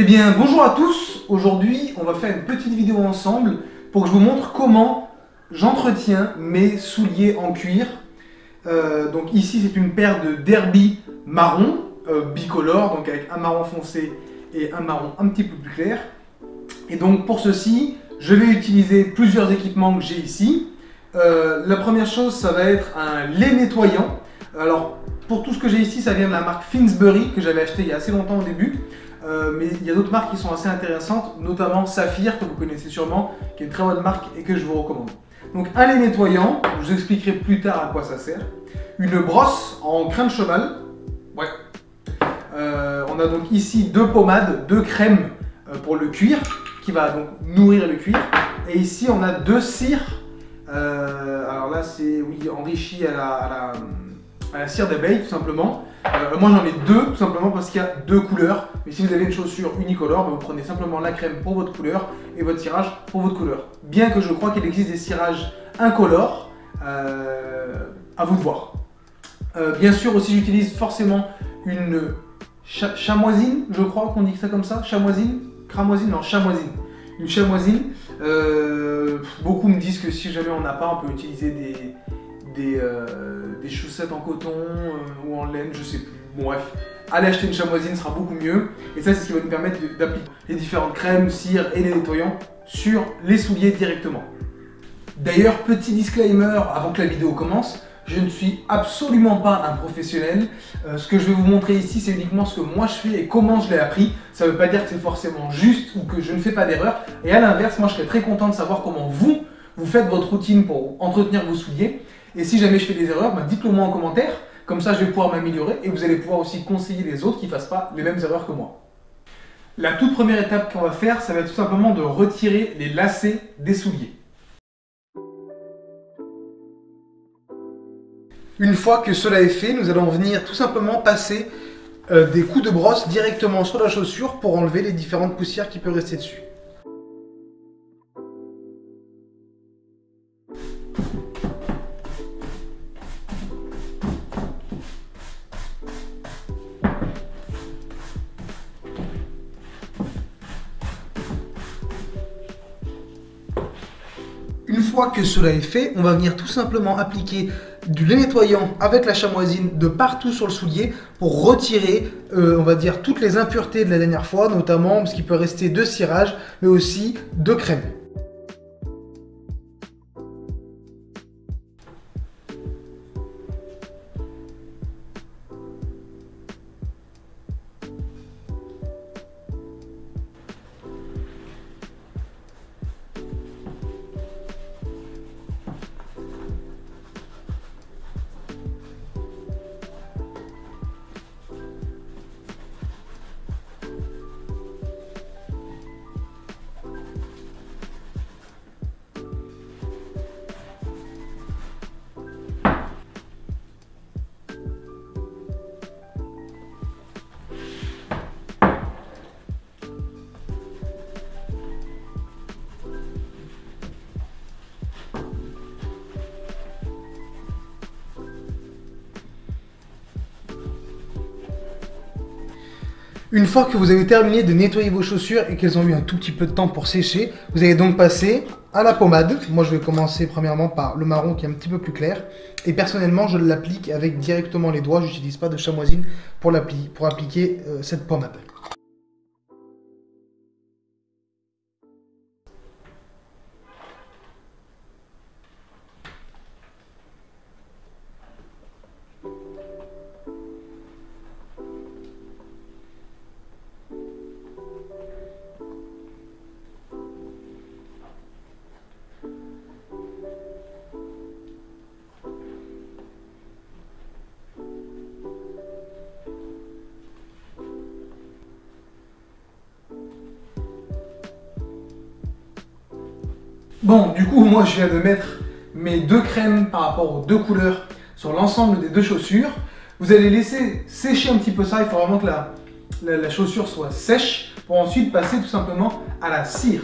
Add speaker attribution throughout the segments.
Speaker 1: Eh bien, bonjour à tous. Aujourd'hui, on va faire une petite vidéo ensemble pour que je vous montre comment j'entretiens mes souliers en cuir. Donc ici, c'est une paire de derby marron, bicolore, donc avec un marron foncé et un marron un petit peu plus clair. Et donc pour ceci, je vais utiliser plusieurs équipements que j'ai ici. La première chose, ça va être un lait nettoyant. Alors, pour tout ce que j'ai ici, ça vient de la marque Finsbury, que j'avais acheté il y a assez longtemps au début. Mais il y a d'autres marques qui sont assez intéressantes, notamment Saphir, que vous connaissez sûrement, qui est une très bonne marque et que je vous recommande. Donc un lait nettoyant, je vous expliquerai plus tard à quoi ça sert. Une brosse en crin de cheval. Ouais. On a donc ici deux pommades, deux crèmes pour le cuir, qui va donc nourrir le cuir. Et ici on a deux cires. Alors là c'est enrichi à la cire d'abeille tout simplement. Moi j'en ai deux tout simplement parce qu'il y a deux couleurs. Mais si vous avez une chaussure unicolore, vous prenez simplement la crème pour votre couleur et votre cirage pour votre couleur. Bien que je crois qu'il existe des cirages incolores, à vous de voir. Bien sûr aussi j'utilise forcément une chamoisine, je crois qu'on dit ça comme ça, chamoisine, cramoisine, non chamoisine. Une chamoisine. Beaucoup me disent que si jamais on n'a pas, on peut utiliser des chaussettes en coton ou en laine, je sais plus. Bon, bref, allez acheter une chamoisine, ce sera beaucoup mieux. Et ça, c'est ce qui va nous permettre d'appliquer les différentes crèmes, cires et les nettoyants sur les souliers directement. D'ailleurs, petit disclaimer avant que la vidéo commence, je ne suis absolument pas un professionnel. Ce que je vais vous montrer ici, c'est uniquement ce que moi je fais et comment je l'ai appris. Ça ne veut pas dire que c'est forcément juste ou que je ne fais pas d'erreur. Et à l'inverse, moi je serais très content de savoir comment vous faites votre routine pour entretenir vos souliers. Et si jamais je fais des erreurs, dites-le moi en commentaire. Comme ça, je vais pouvoir m'améliorer et vous allez pouvoir aussi conseiller les autres qui ne fassent pas les mêmes erreurs que moi. La toute première étape qu'on va faire, ça va être tout simplement de retirer les lacets des souliers. Une fois que cela est fait, nous allons venir tout simplement passer des coups de brosse directement sur la chaussure pour enlever les différentes poussières qui peuvent rester dessus. Une fois que cela est fait, on va venir tout simplement appliquer du lait nettoyant avec la chamoisine de partout sur le soulier pour retirer, on va dire, toutes les impuretés de la dernière fois, notamment ce qui peut rester de cirage, mais aussi de crème. Une fois que vous avez terminé de nettoyer vos chaussures et qu'elles ont eu un tout petit peu de temps pour sécher, vous allez donc passer à la pommade. Moi je vais commencer premièrement par le marron qui est un petit peu plus clair. Et personnellement je l'applique avec directement les doigts, je n'utilise pas de chamoisine pour appliquer cette pommade. Bon, du coup, moi je viens de mettre mes deux crèmes par rapport aux deux couleurs sur l'ensemble des deux chaussures. Vous allez laisser sécher un petit peu ça, il faut vraiment que la chaussure soit sèche pour ensuite passer tout simplement à la cire.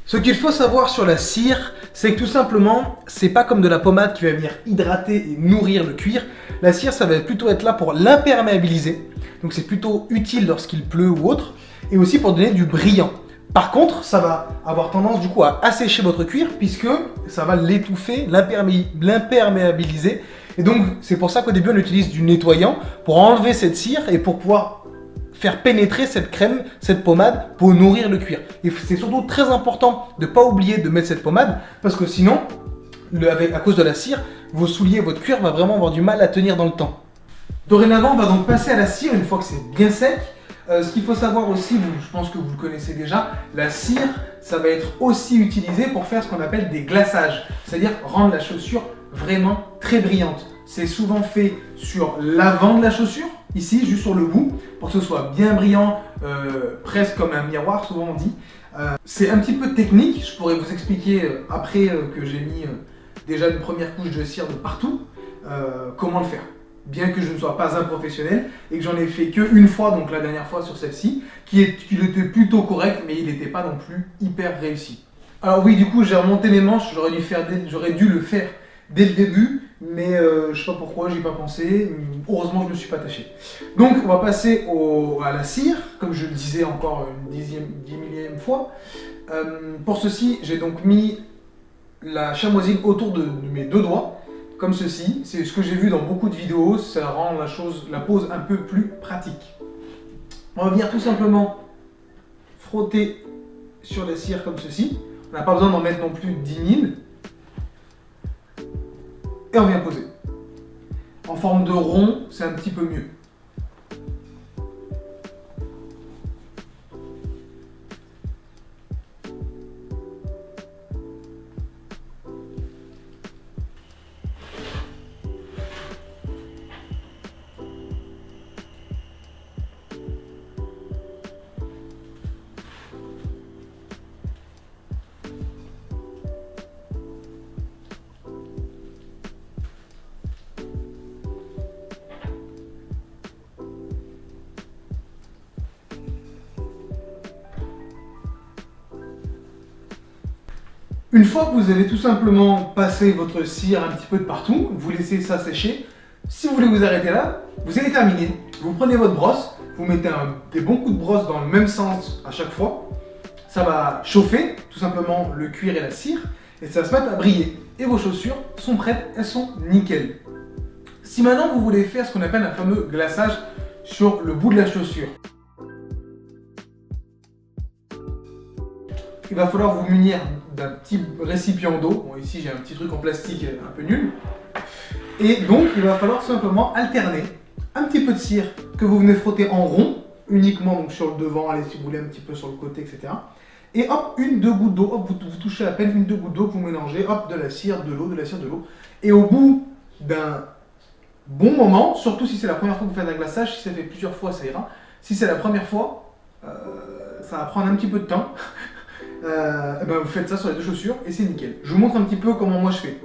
Speaker 1: Ce qu'il faut savoir sur la cire, c'est que tout simplement, c'est pas comme de la pommade qui va venir hydrater et nourrir le cuir. La cire, ça va plutôt être là pour l'imperméabiliser. donc c'est plutôt utile lorsqu'il pleut ou autre, et aussi pour donner du brillant. Par contre, ça va avoir tendance du coup à assécher votre cuir puisque ça va l'étouffer, l'imperméabiliser. Et donc c'est pour ça qu'au début on utilise du nettoyant pour enlever cette cire et pour pouvoir faire pénétrer cette crème, cette pommade pour nourrir le cuir. Et c'est surtout très important de ne pas oublier de mettre cette pommade parce que sinon, à cause de la cire, vos souliers, votre cuir va vraiment avoir du mal à tenir dans le temps. Dorénavant, on va donc passer à la cire une fois que c'est bien sec. Ce qu'il faut savoir aussi, je pense que vous le connaissez déjà, la cire, ça va être aussi utilisé pour faire ce qu'on appelle des glaçages, c'est-à-dire rendre la chaussure vraiment très brillante. C'est souvent fait sur l'avant de la chaussure, ici, juste sur le bout, pour que ce soit bien brillant, presque comme un miroir, souvent on dit. C'est un petit peu technique, je pourrais vous expliquer après que j'ai mis déjà une première couche de cire de partout, comment le faire. Bien que je ne sois pas un professionnel et que j'en ai fait qu'une fois, donc la dernière fois sur celle-ci, qui était plutôt correct, mais il n'était pas non plus hyper réussi. Alors oui, du coup, j'ai remonté mes manches, j'aurais dû le faire dès le début, mais je ne sais pas pourquoi, j'y ai pas pensé. Heureusement, je ne me suis pas attaché. Donc, on va passer à la cire, comme je le disais encore une 10 millième fois. Pour ceci, j'ai donc mis la chamoisine autour de mes deux doigts. Comme ceci, c'est ce que j'ai vu dans beaucoup de vidéos, ça rend la pose un peu plus pratique. On va venir tout simplement frotter sur la cire comme ceci. On n'a pas besoin d'en mettre non plus 10 000. Et on vient poser. En forme de rond, c'est un petit peu mieux. Une fois que vous avez tout simplement passé votre cire un petit peu de partout, vous laissez ça sécher. Si vous voulez vous arrêter là, vous allez terminer. Vous prenez votre brosse, vous mettez des bons coups de brosse dans le même sens à chaque fois. Ça va chauffer tout simplement le cuir et la cire et ça va se mettre à briller. Et vos chaussures sont prêtes, elles sont nickel. Si maintenant vous voulez faire ce qu'on appelle un fameux glaçage sur le bout de la chaussure, il va falloir vous munir d'un petit récipient d'eau. Bon, ici j'ai un petit truc en plastique un peu nul. Et donc il va falloir simplement alterner un petit peu de cire que vous venez frotter en rond, uniquement donc sur le devant, allez si vous voulez un petit peu sur le côté, etc. Et hop, 1-2 gouttes d'eau, hop, vous touchez à peine 1-2 gouttes d'eau que vous mélangez, hop, de la cire, de l'eau, de la cire, de l'eau. Et au bout d'un bon moment, surtout si c'est la première fois que vous faites un glaçage, si ça fait plusieurs fois ça ira. Si c'est la première fois, ça va prendre un petit peu de temps. Et ben vous faites ça sur les deux chaussures et c'est nickel. Je vous montre un petit peu comment moi je fais.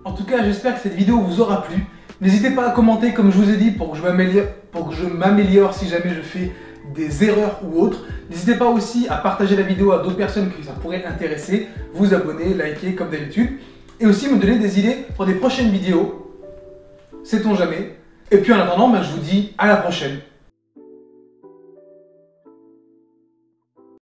Speaker 1: En tout cas, j'espère que cette vidéo vous aura plu. N'hésitez pas à commenter, comme je vous ai dit, pour que je m'améliore si jamais je fais des erreurs ou autres. N'hésitez pas aussi à partager la vidéo à d'autres personnes que ça pourrait intéresser, vous abonner, liker comme d'habitude, et aussi me donner des idées pour des prochaines vidéos, sait-on jamais. Et puis en attendant, je vous dis à la prochaine.